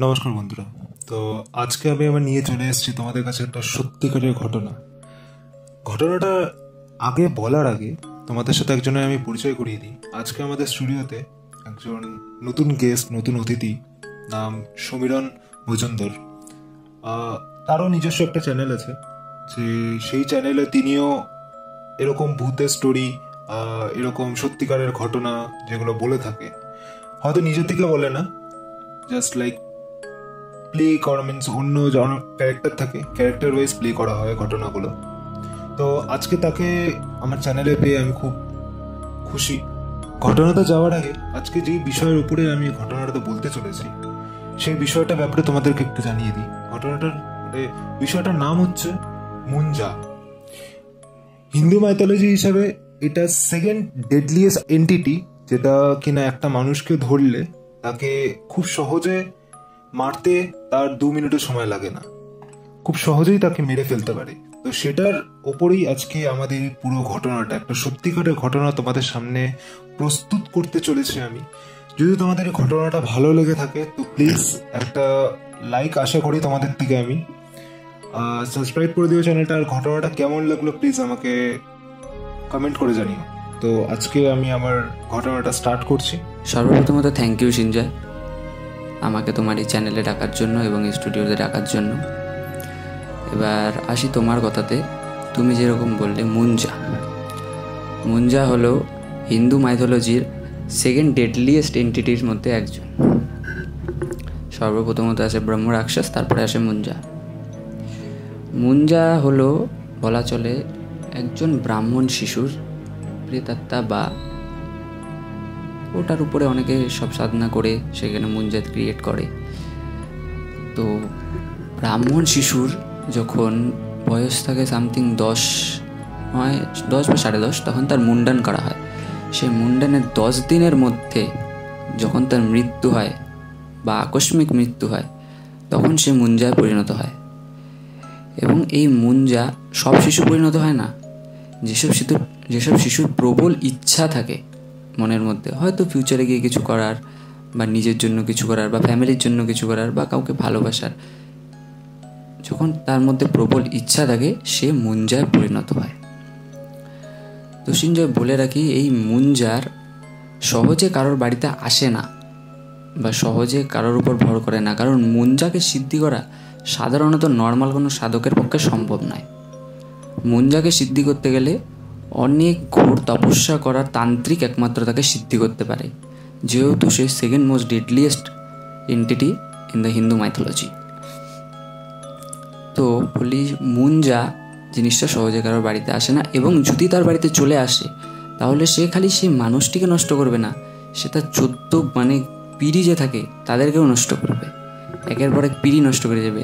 নমস্কার বন্ধুরা। তো আজকে আমি আমার নিয়ে চলে এসেছি তোমাদের কাছে একটা সত্যিকারের ঘটনাটা আগে বলার আগে তোমাদের সাথে একজনের আমি পরিচয় করিয়ে দিই। আজকে আমাদের স্টুডিওতে একজন নতুন গেস্ট, নতুন অতিথি, নাম সমীরণ মজুমদার। তারও নিজস্ব একটা চ্যানেল আছে, যে সেই চ্যানেলে তিনিও এরকম ভূতের স্টোরি, এরকম সত্যিকারের ঘটনা যেগুলো বলে থাকে, হয়তো নিজের থেকে বলে না, জাস্ট লাইক প্লে করা, মিনস অন্য ক্যারেক্টার থাকে, ক্যারেক্টার ওয়াইজ প্লে করা হয় ঘটনাগুলো। তো আজকে তাকে আমার চ্যানেলে পেয়ে আমি খুব খুশি। ঘটনাটা যাওয়ার আগে আজকে যেই বিষয়ের উপরে আমি ঘটনাটা বলতে চলেছি, সেই বিষয়টার ব্যাপারে তোমাদেরকে একটু জানিয়ে দিই। বিষয়টার নাম হচ্ছে মুঞ্জা। হিন্দু মাইথোলজি হিসাবে এটা সেকেন্ড ডেডলিয়েস্ট এন্টিটি, যেটা কিনা একটা মানুষকে ধরলে তাকে খুব সহজে মারতে তার 2 মিনিটও সময় লাগে না, খুব সহজেই তাকে মেরে ফেলতে পারে। তো সেটার ওপরেই আজকে আমাদের পুরো ঘটনাটা, একটা সত্যিকারের ঘটনা তোমাদের সামনে প্রস্তুত করতে চলেছি আমি। যদি তোমাদের এই ঘটনাটা ভালো লেগে থাকে তো প্লিজ একটা লাইক আশা করি তোমাদের থেকে আমি। সাবস্ক্রাইব করে দিও চ্যানেলটা। আর ঘটনাটা কেমন লাগলো প্লিজ আমাকে কমেন্ট করে জানিও। তো আজকে আমি আমার ঘটনাটা স্টার্ট করছি। সর্বপ্রথমত থ্যাংক ইউ সিঞ্জয়, আমাকে তোমার এই চ্যানেলে ডাকার জন্য এবং এই স্টুডিওতে ডাকার জন্য। এবার আসি তোমার কথাতে। তুমি যেরকম বললে মুঞ্জা হলো হিন্দু মাইথোলজির সেকেন্ড ডেডলিয়েস্ট এন্টিটির মধ্যে একজন। সর্বপ্রথমত আসে ব্রহ্ম রাক্ষস, তারপরে আসে মুঞ্জা হলো বলা চলে একজন ব্রাহ্মণ শিশুর প্রেতাত্মা, বা ওটার উপরে অনেকে সব সাধনা করে সেখানে মুঞ্জা ক্রিয়েট করে। তো ব্রাহ্মণ শিশুর যখন বয়স থাকে সামথিং 10 বা 10.5, তখন তার মুন্ডন করা হয়। সেই মুন্ডনের 10 দিনের মধ্যে যখন তার মৃত্যু হয় বা আকস্মিক মৃত্যু হয়, তখন সে মুঞ্জায় পরিণত হয়। এবং এই মুঞ্জা সব শিশু পরিণত হয় না। যেসব শিশুর প্রবল ইচ্ছা থাকে মনের মধ্যে, হয়তো ফিউচারে গিয়ে কিছু করার, বা নিজের জন্য কিছু করার, বা ফ্যামিলির জন্য কিছু করার, বা কাউকে ভালোবাসার, যখন তার মধ্যে প্রবল ইচ্ছা থাকে সে মুঞ্জায় পরিণত হয়। তো সিঞ্জয় বলে রাখি, এই মুঞ্জার সহজে কারোর বাড়িতে আসে না বা সহজে কারোর উপর ভর করে না, কারণ মুঞ্জাকে সিদ্ধি করা সাধারণত নর্মাল কোনো সাধকের পক্ষে সম্ভব নয়। মুঞ্জাকে সিদ্ধি করতে গেলে অনেক ঘোর তপস্যা করার তান্ত্রিক একমাত্র তাকে সিদ্ধি করতে পারে, যেহেতু সে second most deadliest entity in the Hindu mythology. তো বলি, মুঞ্জা জিনিসটা সহজে কারোর বাড়িতে আসে না, এবং যদি তার বাড়িতে চলে আসে তাহলে সে খালি সেই মানুষটিকে নষ্ট করবে না, সে তার 14 পিড়ি যে থাকে তাদেরকেও নষ্ট করবে, একের পর এক পিড়ি নষ্ট করে যাবে।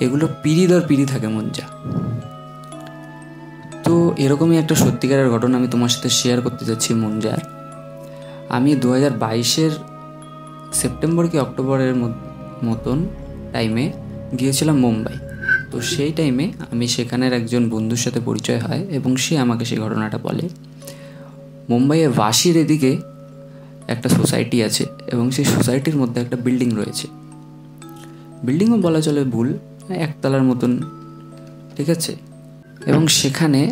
এগুলো পিড়ি দর পিড়ি থাকে মুঞ্জা। তো এরকমই একটা সত্যিকারের ঘটনা আমি তোমার সাথে শেয়ার করতে যাচ্ছি মুঞ্জার। আমি 2022-এর সেপ্টেম্বর কি অক্টোবরের মতন টাইমে গিয়েছিলাম মুম্বাই। তো সেই টাইমে আমি সেখানের একজন বন্ধুর সাথে পরিচয় হয় এবং সে আমাকে সেই ঘটনাটা বলে। মুম্বাইয়ে ওয়াশির এদিকে একটা সোসাইটি আছে এবং সেই সোসাইটির মধ্যে একটা বিল্ডিং রয়েছে। বিল্ডিংও বলা চলে ভুল, একতলার মতন, ঠিক আছে। এবং সেখানে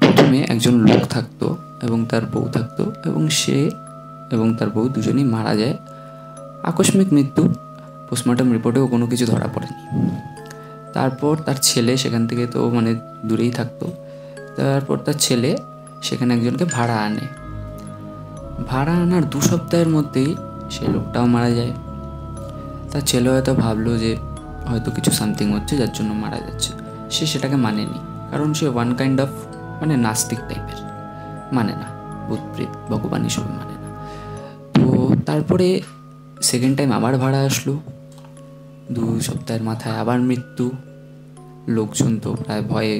প্রথমে একজন লোক থাকতো এবং তার বউ থাকতো, এবং সে এবং তার বউ দুজনেই মারা যায়। আকস্মিক মৃত্যু, পোস্টমর্টম রিপোর্টেও কোনো কিছু ধরা পড়েনি। তারপর তার ছেলে সেখান থেকে তো দূরেই থাকতো। তারপর তার ছেলে সেখানে একজনকে ভাড়া আনার 2 সপ্তাহের মধ্যেই সেই লোকটাও মারা যায়। তার ছেলে হয়তো ভাবলো যে হয়তো কিছু সামথিং হচ্ছে যার জন্য মারা যাচ্ছে। সে সেটাকে মানেনি, কারণ সে ওয়ান কাইন্ড অফ নাস্তিক টাইপের, মানে না ভূত প্রেত ভগবান এসব মানে না। তো তারপরে সেকেন্ড টাইম আবার ভাড়া আসলো, 2 সপ্তাহের মাথায় আবার মৃত্যু। লোকজন তো প্রায় ভয়ে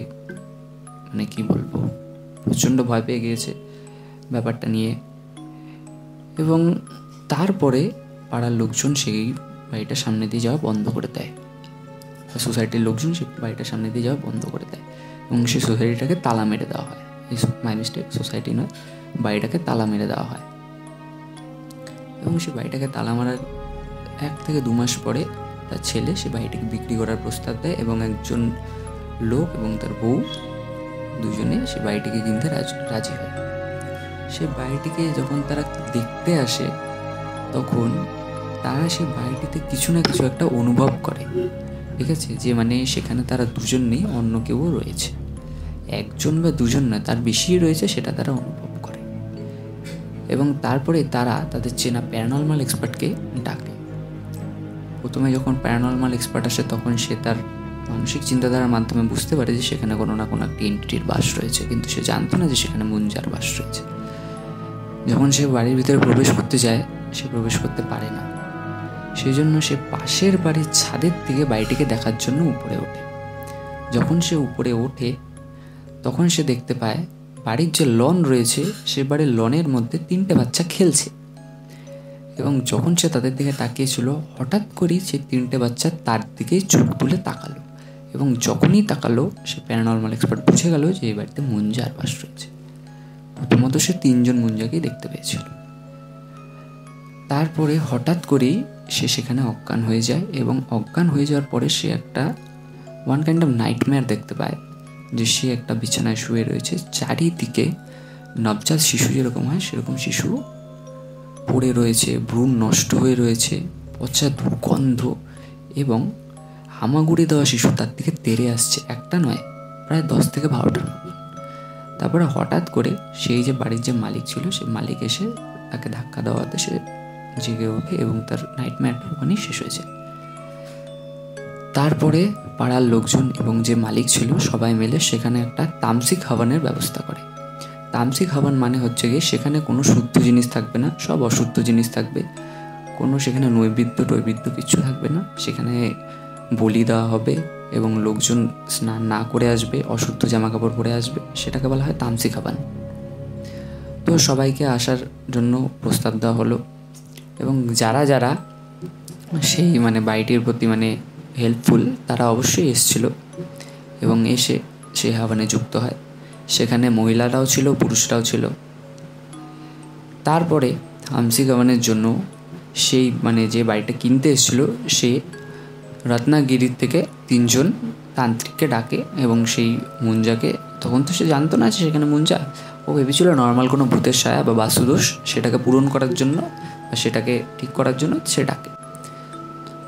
কি বলবো, প্রচণ্ড ভয় পেয়ে গিয়েছে ব্যাপারটা নিয়ে। এবং তারপরে পাড়ার লোকজন সেই বাড়িটার সামনে দিয়ে যাওয়া বন্ধ করে দেয়, সোসাইটির লোকজন সেই বাড়িটার সামনে দিয়ে যাওয়া বন্ধ করে দেয়, এবং সেই সোসাইটিটাকে তালা মেরে দেওয়া হয়। মাই মিস্টেক, সোসাইটি নয়, বাড়িটাকে তালা মেরে দেওয়া হয়। এবং সেই বাড়িটাকে তালা মারার 1 থেকে 2 মাস পরে তার ছেলে সে বাড়িটিকে বিক্রি করার প্রস্তাব দেয় এবং একজন লোক এবং তার বউ দুজনে সে বাড়িটিকে কিনতে রাজি হয়। সে বাড়িটিকে যখন তারা দেখতে আসে তখন তারা সে বাড়িটিতে কিছু না কিছু একটা অনুভব করে, ঠিক আছে, যে মানে সেখানে তারা দুজন নেই, অন্য কেউ রয়েছে, একজন বা দুজন না, তার বেশি রয়েছে, সেটা তারা অনুভব করে। এবং তারপরে তারা তাদের চেনা প্যারানর্মাল এক্সপার্টকে ডাকে। প্রথমে যখন প্যারানর্মাল এক্সপার্ট আসে তখন সে তার মানসিক চিন্তাধারার মাধ্যমে বুঝতে পারে যে সেখানে কোনো না কোনো একটি এন্টিটির বাস রয়েছে, কিন্তু সে জানতো না যে সেখানে মুঞ্জার বাস রয়েছে। যখন সে বাড়ির ভিতরে প্রবেশ করতে যায় সে প্রবেশ করতে পারে না, সেই জন্য সে পাশের বাড়ির ছাদের থেকে বাড়িটিকে দেখার জন্য উপরে ওঠে। যখন সে উপরে ওঠে তখন সে দেখতে পায় বাড়ির যে লন রয়েছে সে বাড়ির লনের মধ্যে 3টে বাচ্চা খেলছে। এবং যখন সে তাদের দিকে তাকিয়েছিল হঠাৎ করেই সেই 3টে বাচ্চা তার দিকেই চোখ তুলে তাকালো, এবং যখনই তাকালো সে প্যারানর্মাল এক্সপার্ট বুঝে গেল যে এই বাড়িতে মুঞ্জার বাস রয়েছে। প্রথমত সে 3জন মুঞ্জাকেই দেখতে পেয়েছিল। তারপরে হঠাৎ করেই সে সেখানে অজ্ঞান হয়ে যায়, এবং অজ্ঞান হয়ে যাওয়ার পরে সে একটা ওয়ান কাইন্ড অফ নাইটমেয়ার দেখতে পায়, যে সে একটা বিছানায় শুয়ে রয়েছে, চারিদিকে নবজাত শিশু যেরকম হয় সেরকম শিশু পড়ে রয়েছে, ভ্রূণ নষ্ট হয়ে রয়েছে, পচা দুর্গন্ধ, এবং হামাগুড়ি দেওয়া শিশু তার দিকে তেড়ে আসছে, একটা নয় প্রায় 10 থেকে 12টার। তারপরে হঠাৎ করে সেই যে বাড়ির যে মালিক ছিল সে মালিক এসে তাকে ধাক্কা দেওয়াতে সে জেগে ওঠে এবং তার নাইটমেয়ারটা ওখানেই শেষ হয়েছে। তারপরে পাড়ার লোকজন এবং যে মালিক ছিল সবাই মিলে সেখানে একটা তামসিক হাবানের ব্যবস্থা করে। তামসিক হাবান মানে হচ্ছে গিয়ে সেখানে কোনো শুদ্ধ জিনিস থাকবে না, সব অশুদ্ধ জিনিস থাকবে, কোনো সেখানে নৈবেদ্য কিছু থাকবে না, সেখানে বলি দেওয়া হবে এবং লোকজন স্নান না করে আসবে, অশুদ্ধ জামা কাপড় পরে আসবে, সেটাকে বলা হয় তামসিক হাবান। তো সবাইকে আসার জন্য প্রস্তাব দেওয়া হলো, এবং যারা যারা সেই মানে বাড়িটির প্রতি মানে হেল্পফুল তারা অবশ্যই এসেছিল এবং এসে সেই হাবানে যুক্ত হয়। সেখানে মহিলারাও ছিল, পুরুষরাও ছিল। তারপরে তামসিক হাবানের জন্য সেই মানে যে বাড়িটা কিনতে এসেছিল সে রত্নাগিরির থেকে 3জন তান্ত্রিককে ডাকে, এবং সেই মুঞ্জাকে, তখন তো সে জানতো না যে সেখানে মুঞ্জা, ও ভেবেছিল নর্মাল কোনো ভূতের ছায়া বা বাস্তুদোষ, সেটাকে পূরণ করার জন্য বা সেটাকে ঠিক করার জন্য সে ডাকে।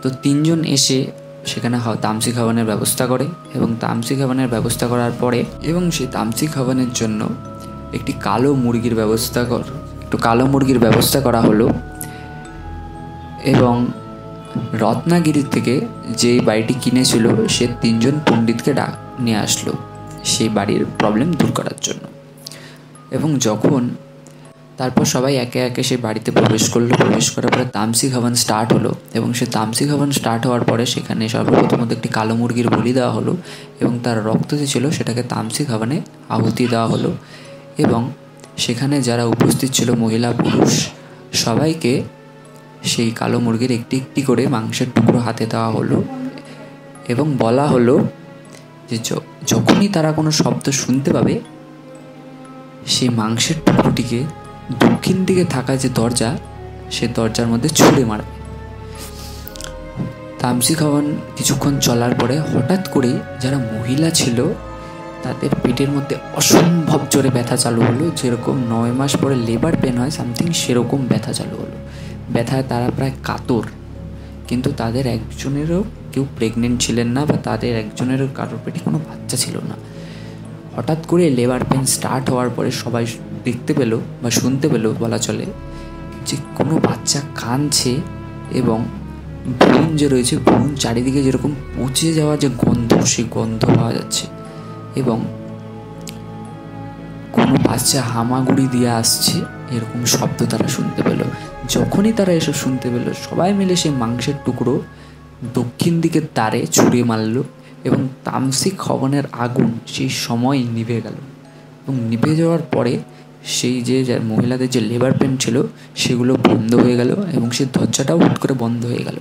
তো 3জন এসে সেখানে তামসিক হাবানের ব্যবস্থা করে, এবং তামসিক হাবানের ব্যবস্থা করার পরে এবং সেই তামসিক হাবানের জন্য একটি কালো মুরগির ব্যবস্থা করা হলো, এবং রত্নাগিরির থেকে যে বাড়িটি কিনেছিল সে 3জন পণ্ডিতকে নিয়ে আসলো সেই বাড়ির প্রবলেম দূর করার জন্য। এবং যখন তারপর সবাই একে একে সেই বাড়িতে প্রবেশ করার পরে তামসিক হাবান স্টার্ট হলো, এবং সে তামসিক হাবান স্টার্ট হওয়ার পরে সেখানে সর্বপ্রথমত একটি কালো মুরগির বলি দেওয়া হলো, এবং তার রক্ত যে ছিল সেটাকে তামসিক হাবানে আহুতি দেওয়া হলো, এবং সেখানে যারা উপস্থিত ছিল মহিলা পুরুষ সবাইকে সেই কালো মুরগির একটি একটি করে মাংসের টুকরো হাতে দেওয়া হলো, এবং বলা হলো যে যখনই তারা কোনো শব্দ শুনতে পাবে সেই মাংসের টুকরোটিকে দক্ষিণ দিকে থাকা যে দরজা সে দরজার মধ্যে ছুঁড়ে মারবে। তামসিক হাবান কিছুক্ষণ চলার পরে হঠাৎ করে যারা মহিলা ছিল তাদের পেটের মধ্যে অসম্ভব জোরে ব্যথা চালু হলো, যেরকম 9 মাস পরে লেবার পেন হয় সামথিং সেরকম ব্যথা চালু হলো। ব্যথায় তারা প্রায় কাতর, কিন্তু তাদের একজনেরও কেউ প্রেগনেন্ট ছিলেন না, বা তাদের একজনেরও কারোর পেটে কোনো বাচ্চা ছিল না। হঠাৎ করে লেবার পেন স্টার্ট হওয়ার পরে সবাই দেখতে পেল বা শুনতে পেল বলা চলে যে কোনো বাচ্চা কাঁদছে, এবং ভ্রূণ যে রয়েছে ভ্রূণ চারিদিকে যেরকম পচে যাওয়া যে গন্ধ সেই গন্ধ পাওয়া যাচ্ছে, এবং কোনো বাচ্চা হামাগুড়ি দিয়ে আসছে এরকম শব্দ তারা শুনতে পেল। যখনই তারা এসব শুনতে পেল সবাই মিলে সেই মাংসের টুকরো দক্ষিণ দিকের দ্বারে ছুঁড়ে মারল, এবং তামসিক হাবানের আগুন সেই সময় নিভে গেল। এবং নিভে যাওয়ার পরে সেই যে মহিলাদের যে লেবার পেন ছিল সেগুলো বন্ধ হয়ে গেল, এবং সেই দরজাটাও হুট করে বন্ধ হয়ে গেল।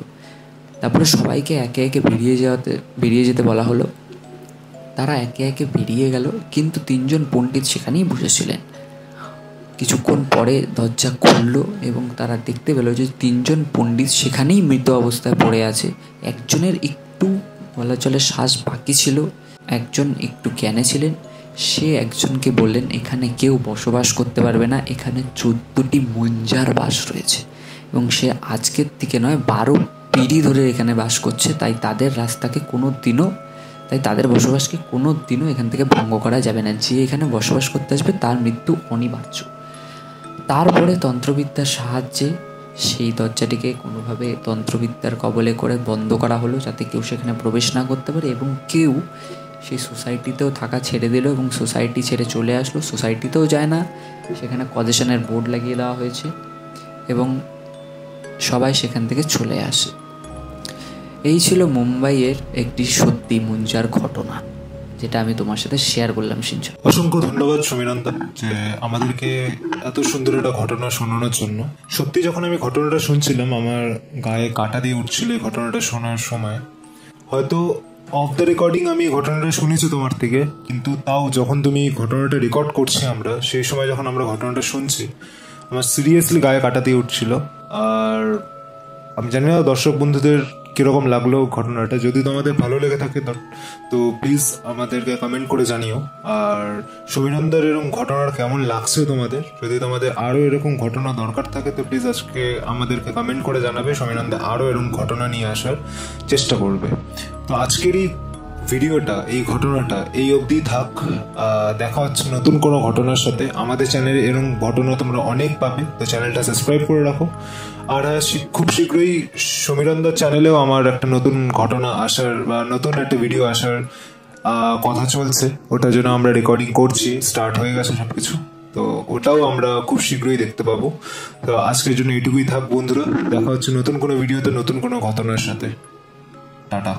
তারপরে সবাইকে একে একে বেরিয়ে যেতে বলা হলো। তারা একে একে বেরিয়ে গেল, কিন্তু 3জন পণ্ডিত সেখানেই বসেছিলেন। কিছুক্ষণ পরে দরজা খুললো এবং তারা দেখতে পেল যে 3জন পণ্ডিত সেখানেই মৃত অবস্থায় পড়ে আছে। একজনের একটু বলা চলে শ্বাস বাকি ছিল, একজন একটু জ্ঞানে ছিলেন। সে একজনকে বললেন, এখানে কেউ বসবাস করতে পারবে না, এখানে 14টি মুঞ্জার বাস রয়েছে এবং সে আজকের থেকে নয় 12 পিঢ়ি ধরে এখানে বাস করছে। তাই তাদের তাদের বসবাসকে কোনো দিনও এখান থেকে ভঙ্গ করা যাবে না। যে এখানে বসবাস করতে আসবে তার মৃত্যু অনিবার্য। তারপরে তন্ত্রবিদ্যার সাহায্যে সেই দরজাটিকে কোনোভাবে তন্ত্রবিদ্যার কবলে করে বন্ধ করা হলো, যাতে কেউ সেখানে প্রবেশ না করতে পারে, এবং কেউ সেই সোসাইটিতেও থাকা ছেড়ে দিল এবং সোসাইটি ছেড়ে চলে আসলো। সোসাইটিতেও যায় না, সেখানে কজেশনের বোর্ড লাগিয়ে দেওয়া হয়েছে এবং সবাই সেখান থেকে চলে আসে। এই ছিল মুম্বাইয়ের একটি সত্যি মুঞ্জার ঘটনা, যেটা আমি তোমার সাথে শেয়ার করলাম সিঞ্চন। অসংখ্য ধন্যবাদ সমীরন্দা যে আমাদেরকে এত সুন্দর একটা ঘটনা শোনানোর জন্য। সত্যি যখন আমি ঘটনাটা শুনছিলাম আমার গায়ে কাঁটা দিয়ে উঠছিল এই ঘটনাটা শোনার সময়। হয়তো অফ দ্য রেকর্ডিং আমি ঘটনাটা শুনেছি তোমার থেকে, কিন্তু তাও যখন তুমি ঘটনাটা রেকর্ড করছি আমরা, সেই সময় যখন আমরা ঘটনাটা শুনছি আমার সিরিয়াসলি গায়ে কাঁটা দিয়ে উঠছিল। আর আমি জানি না দর্শক বন্ধুদের কিরকম লাগলো ঘটনাটা। যদি তোমাদের ভালো লেগে থাকে তো প্লিজ আমাদেরকে কমেন্ট করে জানিও। আর সমীরন্দার এরকম ঘটনার কেমন লাগছে তোমাদের, যদি তোমাদের আরও এরকম ঘটনা দরকার থাকে তো প্লিজ আজকে আমাদেরকে কমেন্ট করে জানাবে। সমীরন্দা আরও এরকম ঘটনা নিয়ে আসার চেষ্টা করবে। তো আজকের এই ভিডিওটা, এই ঘটনাটা এই অবধি থাক। দেখা হচ্ছে নতুন কোনো ঘটনার সাথে। আমাদের চ্যানেলে এরকম ঘটনা তোমরা অনেক পাবে, তো চ্যানেলটা সাবস্ক্রাইব করে রাখো। আর খুব শীঘ্রই সমীরন্দার চ্যানেলেও আমার একটা নতুন ঘটনা আসার বা নতুন একটা ভিডিও আসার কথা চলছে। ওটার জন্য আমরা রেকর্ডিং করছি, স্টার্ট হয়ে গেছে সবকিছু, তো ওটাও আমরা খুব শীঘ্রই দেখতে পাবো। তো আজকের জন্য এইটুকুই থাক বন্ধুরা। দেখা হচ্ছে নতুন কোনো ভিডিওতে নতুন কোনো ঘটনার সাথে। টাটা।